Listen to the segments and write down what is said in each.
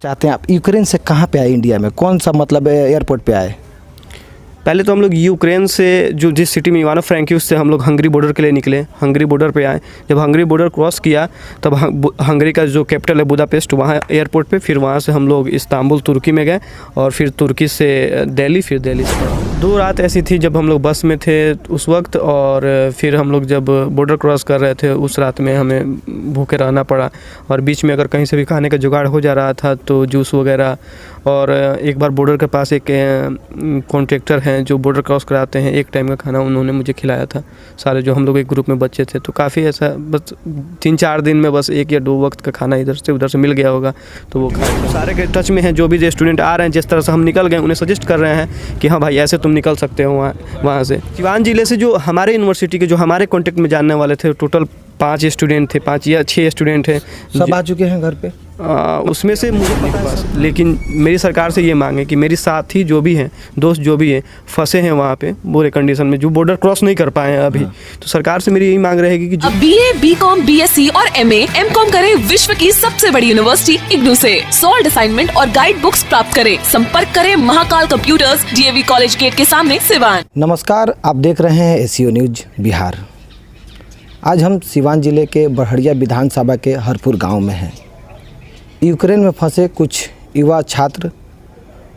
चाहते हैं आप यूक्रेन से कहाँ पे आए इंडिया में, कौन सा मतलब एयरपोर्ट पे आए? पहले तो हम लोग यूक्रेन से जो जिस सिटी में इवानो फ्रैंकिव्स से हम लोग हंगरी बॉर्डर के लिए निकले, हंगरी बॉर्डर पे आए। जब हंगरी बॉर्डर क्रॉस किया तब हंगरी का जो कैपिटल है बुदापेस्ट, वहाँ एयरपोर्ट पे, फिर वहाँ से हम लोग इस्तांबुल तुर्की में गए और फिर तुर्की से दिल्ली, फिर दिल्ली से 2 रात ऐसी थी जब हम लोग बस में थे उस वक्त, और फिर हम लोग जब बॉर्डर क्रॉस कर रहे थे उस रात में हमें भूखे रहना पड़ा। और बीच में अगर कहीं से भी खाने का जुगाड़ हो जा रहा था तो जूस वगैरह। और एक बार बॉर्डर के पास एक कॉन्ट्रैक्टर हैं जो बॉर्डर क्रॉस कराते हैं, एक टाइम का खाना उन्होंने मुझे खिलाया था। सारे जो हम लोग एक ग्रुप में बच्चे थे, तो काफ़ी ऐसा बस 3-4 दिन में बस 1 या 2 वक्त का खाना इधर से उधर से मिल गया होगा, तो वो खाए। सारे के टच में हैं, जो भी स्टूडेंट आ रहे हैं, जिस तरह से हम निकल गए उन्हें सजेस्ट कर रहे हैं कि हाँ भाई ऐसे तुम निकल सकते हो वहाँ से। सिवान ज़िले से जो हमारे यूनिवर्सिटी के जो हमारे कॉन्टेक्ट में जानने वाले थे, टोटल 5 स्टूडेंट थे, 5 या 6 स्टूडेंट हैं। सब आ चुके हैं घर पे? उसमें से मुझे पता है, लेकिन मेरी सरकार से ये मांग है कि मेरे साथी जो भी हैं, दोस्त जो भी हैं, फंसे हैं वहाँ पे बुरे कंडीशन में, जो बॉर्डर क्रॉस नहीं कर पाए हैं अभी, तो सरकार से मेरी यही मांग रहेगी कि अब BA, BCom, BSc और MA, MCom करें विश्व की सबसे बड़ी यूनिवर्सिटी इग्नू से। सॉल्ड असाइनमेंट और गाइड बुक्स प्राप्त करें। संपर्क करें Mahakal computers, DAV college gate के सामने, सिवान। नमस्कार, आप देख रहे हैं एसीओ न्यूज बिहार। आज हम सिवान जिले के बड़हड़िया विधानसभा के हरपुर गांव में हैं। यूक्रेन में फंसे कुछ युवा छात्र,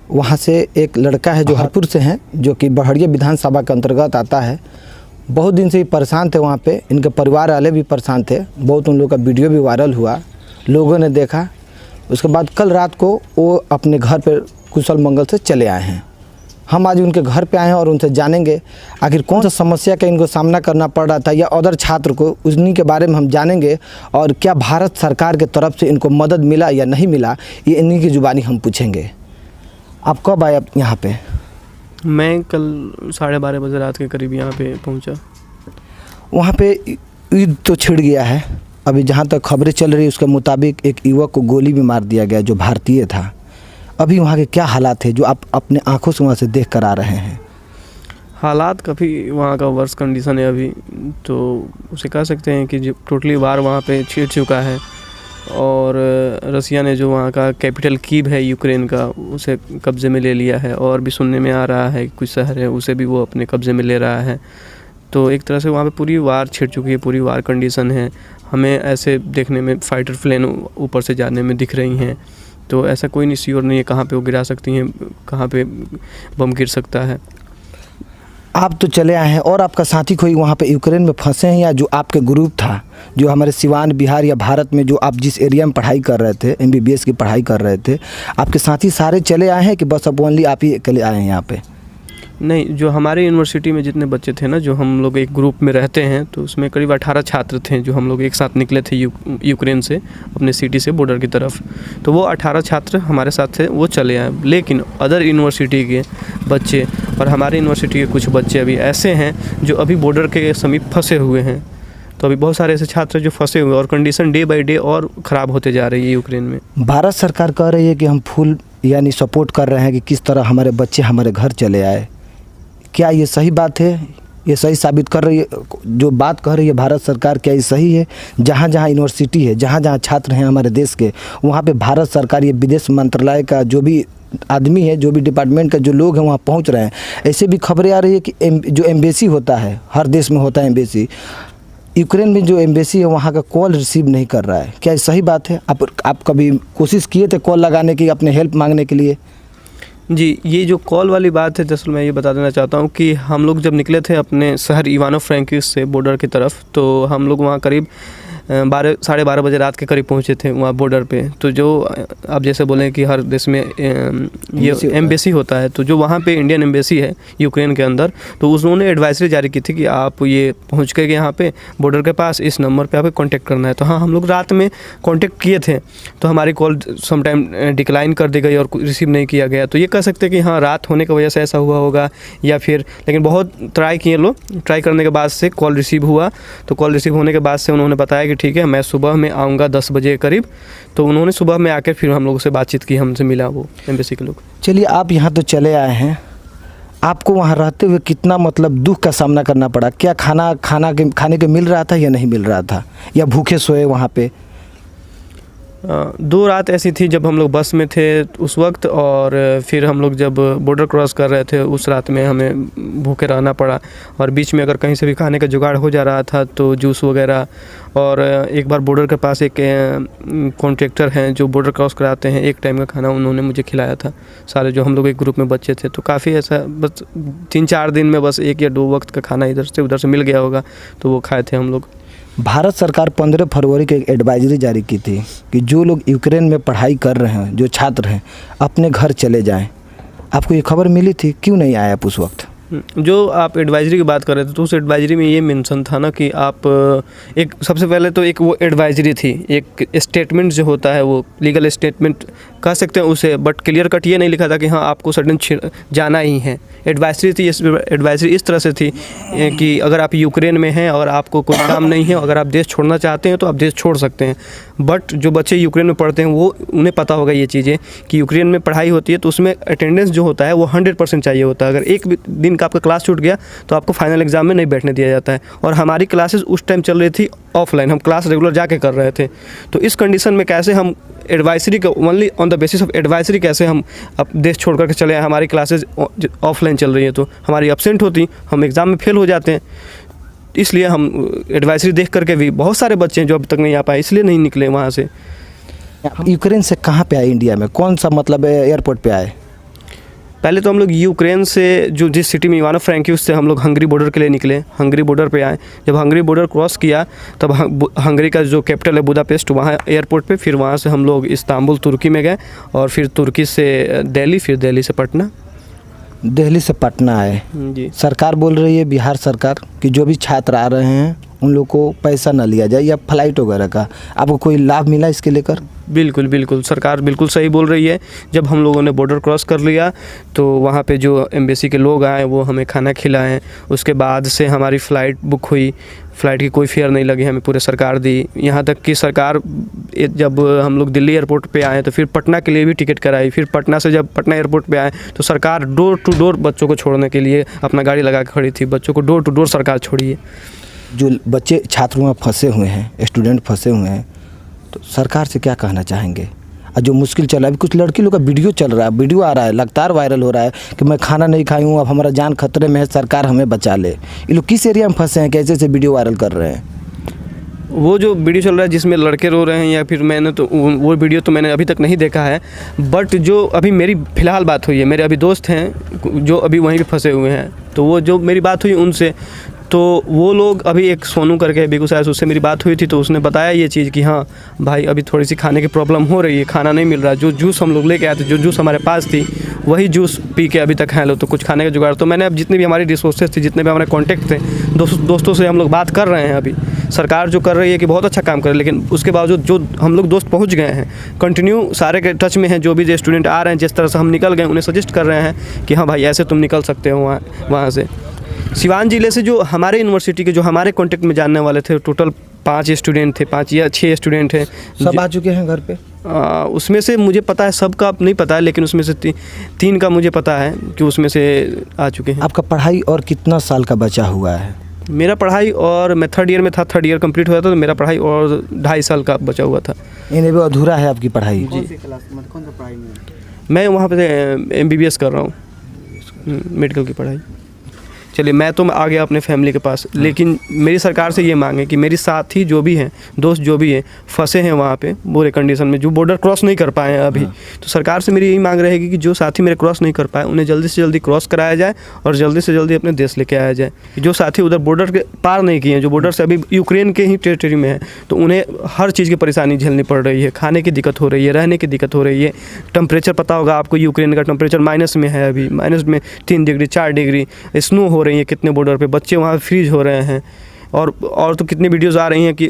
वहां से एक लड़का है जो हरपुर से हैं, जो कि बड़हड़िया विधानसभा के अंतर्गत आता है। बहुत दिन से ही परेशान थे वहाँ पे, इनके परिवार वाले भी परेशान थे बहुत। उन लोगों का वीडियो भी वायरल हुआ, लोगों ने देखा। उसके बाद कल रात को वो अपने घर पर कुशल मंगल से चले आए हैं। हम आज उनके घर पे आए हैं और उनसे जानेंगे आखिर कौन सा समस्या का इनको सामना करना पड़ रहा था, या अदर छात्र को, उन्हीं के बारे में हम जानेंगे। और क्या भारत सरकार के तरफ से इनको मदद मिला या नहीं मिला, ये इन्हीं की जुबानी हम पूछेंगे। आप कब आए यहाँ पे? मैं कल 12:30 बजे रात के करीब यहाँ पे पहुँचा। वहाँ पे युद्ध तो छिड़ गया है अभी, जहाँ तक खबरें चल रही है उसके मुताबिक एक युवक को गोली भी मार दिया गया जो भारतीय था। अभी वहाँ के क्या हालात है जो आप अपने आंखों से वहाँ से देख कर आ रहे हैं? हालात काफ़ी वहाँ का वर्स्ट कंडीशन है अभी, तो उसे कह सकते हैं कि जो टोटली वार वहाँ पे छिड़ चुका है। और रसिया ने जो वहाँ का कैपिटल कीव है यूक्रेन का, उसे कब्ज़े में ले लिया है। और भी सुनने में आ रहा है कि कुछ शहर है उसे भी वो अपने कब्ज़े में ले रहा है। तो एक तरह से वहाँ पे पूरी वार छिड़ चुकी है, पूरी वार कंडीशन है। हमें ऐसे देखने में फाइटर प्लेन ऊपर से जाने में दिख रही हैं, तो ऐसा कोई नहीं श्योर नहीं है कहाँ पे वो गिरा सकती हैं, कहाँ पे बम गिर सकता है। आप तो चले आए हैं, और आपका साथी कोई वहाँ पे यूक्रेन में फंसे हैं, या जो आपके ग्रुप था जो हमारे सिवान बिहार या भारत में जो आप जिस एरिया में पढ़ाई कर रहे थे, MBBS की पढ़ाई कर रहे थे, आपके साथी सारे चले आए हैं कि बस अब ओनली आप ही अकेले आए हैं यहाँ पे? नहीं, जो हमारे यूनिवर्सिटी में जितने बच्चे थे ना, जो हम लोग एक ग्रुप में रहते हैं, तो उसमें करीब 18 छात्र थे जो हम लोग एक साथ निकले थे यूक्रेन से, अपने सिटी से बॉर्डर की तरफ। तो वो 18 छात्र हमारे साथ थे, वो चले आए। लेकिन अदर यूनिवर्सिटी के बच्चे और हमारे यूनिवर्सिटी के कुछ बच्चे अभी ऐसे हैं जो अभी बॉर्डर के समीप फंसे हुए हैं। तो अभी बहुत सारे ऐसे छात्र जो फंसे हुए हैं, और कंडीशन डे बाई डे और ख़राब होते जा रही है यूक्रेन में। भारत सरकार कह रही है कि हम फुल यानी सपोर्ट कर रहे हैं कि किस तरह हमारे बच्चे हमारे घर चले आए। क्या ये सही बात है? ये सही साबित कर रही है जो बात कह रही है भारत सरकार, क्या ये सही है? जहाँ जहाँ यूनिवर्सिटी है, जहाँ जहाँ छात्र हैं हमारे देश के, वहाँ पे भारत सरकार, ये विदेश मंत्रालय का जो भी आदमी है, जो भी डिपार्टमेंट का जो लोग हैं वहाँ पहुँच रहे हैं। ऐसे भी खबरें आ रही है कि जो एम्बेसी होता है, हर देश में होता है एम्बेसी, यूक्रेन में जो एम्बेसी है वहाँ का कॉल रिसीव नहीं कर रहा है। क्या ये सही बात है? आप कभी कोशिश किए थे कॉल लगाने की, अपने हेल्प मांगने के लिए? जी, ये जो कॉल वाली बात है, दरअसल मैं ये बता देना चाहता हूँ कि हम लोग जब निकले थे अपने शहर इवानो फ्रैंकिव्स से बॉर्डर की तरफ, तो हम लोग वहाँ करीब 12:30 बजे रात के करीब पहुँचे थे वहाँ बॉर्डर पे। तो जो आप जैसे बोलें कि हर देश में ये एम्बेसी होता है, तो जो वहाँ पे इंडियन एम्बेसी है यूक्रेन के अंदर, तो उन्होंने एडवाइजरी जारी की थी कि आप ये पहुँच के यहाँ पे बॉर्डर के पास इस नंबर पे आपको कांटेक्ट करना है। तो हाँ, हम लोग रात में कांटेक्ट किए थे, तो हमारी कॉल सम टाइम डिक्लाइन कर दी गई और रिसीव नहीं किया गया। तो ये कह सकते हैं कि हाँ, रात होने की वजह से ऐसा हुआ होगा, या फिर, लेकिन बहुत ट्राई किए लोग, ट्राई करने के बाद से कॉल रिसीव हुआ। तो कॉल रिसीव होने के बाद से उन्होंने बताया कि ठीक है, मैं सुबह में आऊँगा 10 बजे करीब। तो उन्होंने सुबह में आकर फिर हम लोगों से बातचीत की, हमसे मिला वो एम्बेसी के लोग। चलिए, आप यहाँ तो चले आए हैं, आपको वहाँ रहते हुए कितना मतलब दुख का सामना करना पड़ा? क्या खाने को मिल रहा था या नहीं मिल रहा था, या भूखे सोए वहाँ पे? दो रात ऐसी थी जब हम लोग बस में थे उस वक्त, और फिर हम लोग जब बॉर्डर क्रॉस कर रहे थे उस रात में हमें भूखे रहना पड़ा। और बीच में अगर कहीं से भी खाने का जुगाड़ हो जा रहा था तो जूस वगैरह, और एक बार बॉर्डर के पास एक कॉन्ट्रैक्टर हैं जो बॉर्डर क्रॉस कराते हैं, एक टाइम का खाना उन्होंने मुझे खिलाया था। सारे जो हम लोग एक ग्रुप में बच्चे थे, तो काफ़ी ऐसा बस 3-4 दिन में बस 1 या 2 वक्त का खाना इधर से उधर से मिल गया होगा, तो वो खाए थे हम लोग। भारत सरकार 15 फरवरी को एक एडवाइजरी जारी की थी कि जो लोग यूक्रेन में पढ़ाई कर रहे हैं, जो छात्र हैं, अपने घर चले जाएं। आपको ये खबर मिली थी, क्यों नहीं आया आप उस वक्त? जो आप एडवाइजरी की बात कर रहे थे तो उस एडवाइजरी में ये मेंशन था ना कि आप एक सबसे पहले तो एक वो एडवाइजरी थी, एक स्टेटमेंट जो होता है वो लीगल स्टेटमेंट कह सकते हैं उसे, बट क्लियर कट ये नहीं लिखा था कि हाँ आपको सडन जाना ही है। एडवाइजरी थी, एडवाइजरी इस तरह से थी कि अगर आप यूक्रेन में हैं और आपको कोई काम नहीं है, अगर आप देश छोड़ना चाहते हैं तो आप देश छोड़ सकते हैं। बट जो बच्चे यूक्रेन में पढ़ते हैं वो उन्हें पता होगा ये चीज़ें कि यूक्रेन में पढ़ाई होती है तो उसमें अटेंडेंस जो होता है वो 100% चाहिए होता है। अगर एक दिन का आपका क्लास छूट गया तो आपको फाइनल एग्जाम में नहीं बैठने दिया जाता है। और हमारी क्लासेस उस टाइम चल रही थी ऑफलाइन, हम क्लास रेगुलर जाके कर रहे थे। तो इस कंडीशन में कैसे हम एडवाइजरी का only on the basis of advisory कैसे हम अब देश छोड़ करके चले आए? हमारी क्लासेस ऑफलाइन चल रही है तो हमारी एब्सेंट होती, हम एग्ज़ाम में फेल हो जाते हैं। इसलिए हम एडवाइजरी देख करके भी बहुत सारे बच्चे हैं जो अभी तक नहीं आ पाए, इसलिए नहीं निकले वहाँ से। यूक्रेन से कहाँ पे आए इंडिया में? कौन सा मतलब एयरपोर्ट पे आए? पहले तो हम लोग यूक्रेन से जो जिस सिटी में इवानो फ्रैंकिव्स से हम लोग हंगरी बॉर्डर के लिए निकले, हंगरी बॉर्डर पे आए। जब हंगरी बॉर्डर क्रॉस किया तब हंगरी का जो कैपिटल है बुदापेस्ट, वहाँ एयरपोर्ट पे, फिर वहाँ से हम लोग इस्तांबुल तुर्की में गए, और फिर तुर्की से दिल्ली, फिर दिल्ली से पटना। दिल्ली से पटना आए जी। सरकार बोल रही है, बिहार सरकार, कि जो भी छात्र आ रहे हैं उन लोग को पैसा ना लिया जाए या फ्लाइट वगैरह का। आपको कोई लाभ मिला इसके लेकर? बिल्कुल बिल्कुल, सरकार बिल्कुल सही बोल रही है। जब हम लोगों ने बॉर्डर क्रॉस कर लिया तो वहाँ पे जो एम्बेसी के लोग आए वो हमें खाना खिलाएं, उसके बाद से हमारी फ़्लाइट बुक हुई। फ़्लाइट की कोई फेयर नहीं लगी, हमें पूरे सरकार दी। यहाँ तक कि सरकार जब हम लोग दिल्ली एयरपोर्ट पे आए तो फिर पटना के लिए भी टिकट कराई। फिर पटना से जब पटना एयरपोर्ट पे आए तो सरकार डोर टू डोर बच्चों को छोड़ने के लिए अपना गाड़ी लगा के खड़ी थी। बच्चों को डोर टू डोर सरकार छोड़ी है। जो बच्चे छात्रों में फंसे हुए हैं, स्टूडेंट फंसे हुए हैं, तो सरकार से क्या कहना चाहेंगे? और जो मुश्किल चल रहा है, अभी कुछ लड़की लोग का वीडियो चल रहा है, वीडियो आ रहा है, लगातार वायरल हो रहा है कि मैं खाना नहीं खाई हूँ, अब हमारा जान खतरे में है, सरकार हमें बचा ले। ये लोग किस एरिया में फंसे हैं, कैसे से वीडियो वायरल कर रहे हैं? वो जो वीडियो चल रहा है जिसमें लड़के रो रहे हैं, या फिर मैंने तो वो वीडियो तो मैंने अभी तक नहीं देखा है। बट जो अभी मेरी फ़िलहाल बात हुई है, मेरे अभी दोस्त हैं जो अभी वहीं पे फंसे हुए हैं, तो वो जो मेरी बात हुई उनसे, तो वो लोग अभी एक सोनू करके बेगूसराय से, उससे मेरी बात हुई थी तो उसने बताया ये चीज़ कि हाँ भाई अभी थोड़ी सी खाने की प्रॉब्लम हो रही है, खाना नहीं मिल रहा। जो जूस हम लोग लेके आए थे, जो जूस हमारे पास थी, वही जूस पी के अभी तक हैं लोग, तो कुछ खाने का जुगाड़। तो मैंने अब जितने भी हमारी रिसोर्सेज थी, जितने भी हमारे कॉन्टैक्ट थे, दोस्तों से हम लोग बात कर रहे हैं। अभी सरकार जो कर रही है कि बहुत अच्छा काम कर रही है, लेकिन उसके बावजूद जो हम लोग दोस्त पहुँच गए हैं, कंटिन्यू सारे के टच में हैं। जो भी स्टूडेंट आ रहे हैं, जिस तरह से हम निकल गए, उन्हें सजेस्ट कर रहे हैं कि हाँ भाई ऐसे तुम निकल सकते हो वहाँ से। सिवान ज़िले से जो हमारे यूनिवर्सिटी के जो हमारे कांटेक्ट में जानने वाले थे, टोटल 5 स्टूडेंट थे, 5 या 6 स्टूडेंट हैं। सब आ चुके हैं घर पे? उसमें से मुझे पता है, सबका नहीं पता है, लेकिन उसमें से 3 का मुझे पता है कि उसमें से आ चुके हैं। आपका पढ़ाई और कितना साल का बचा हुआ है? मेरा पढ़ाई, और मैं 3rd ईयर में था, 3rd ईयर कंप्लीट हुआ था, तो मेरा पढ़ाई और 2.5 साल का बचा हुआ था। यानी वो अधूरा है आपकी पढ़ाई? जी। कौन सा पढ़ाई में? मैं वहाँ पे MBBS कर रहा हूँ, मेडिकल की पढ़ाई। चलिए, मैं तो आ गया अपने फैमिली के पास, लेकिन मेरी सरकार से ये मांग है कि मेरे साथी जो भी हैं, दोस्त जो भी हैं, फंसे हैं वहाँ पे बुरे कंडीशन में, जो बॉर्डर क्रॉस नहीं कर पाए हैं अभी, तो सरकार से मेरी यही मांग रहेगी कि जो साथी मेरे क्रॉस नहीं कर पाए उन्हें जल्दी से जल्दी क्रॉस कराया जाए और जल्दी से जल्दी अपने देश लेके आया जाए। जो साथी उधर बॉर्डर के पार नहीं किए हैं, जो बॉर्डर से अभी यूक्रेन के ही टेरिटरी में है, तो उन्हें हर चीज़ की परेशानी झेलनी पड़ रही है। खाने की दिक्कत हो रही है, रहने की दिक्कत हो रही है। टेम्परेचर पता होगा आपको, यूक्रेन का टेम्परेचर माइनस में है, अभी माइनस में 3 डिग्री 4 डिग्री स्नो हो रही है कितने बॉर्डर पे, बच्चे वहाँ फ्रीज हो रहे हैं। और तो कितनी वीडियोज़ आ रही हैं कि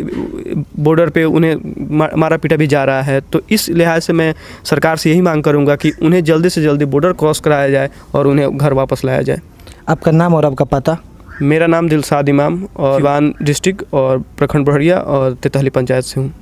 बॉर्डर पे उन्हें मारा पीटा भी जा रहा है। तो इस लिहाज से मैं सरकार से यही मांग करूँगा कि उन्हें जल्दी से जल्दी बॉर्डर क्रॉस कराया जाए और उन्हें घर वापस लाया जाए। आपका नाम और आपका पता? मेरा नाम दिलशाद इमाम, और सिवान डिस्ट्रिक्ट और प्रखंड बड़हरिया और तेतहली पंचायत से हूँ।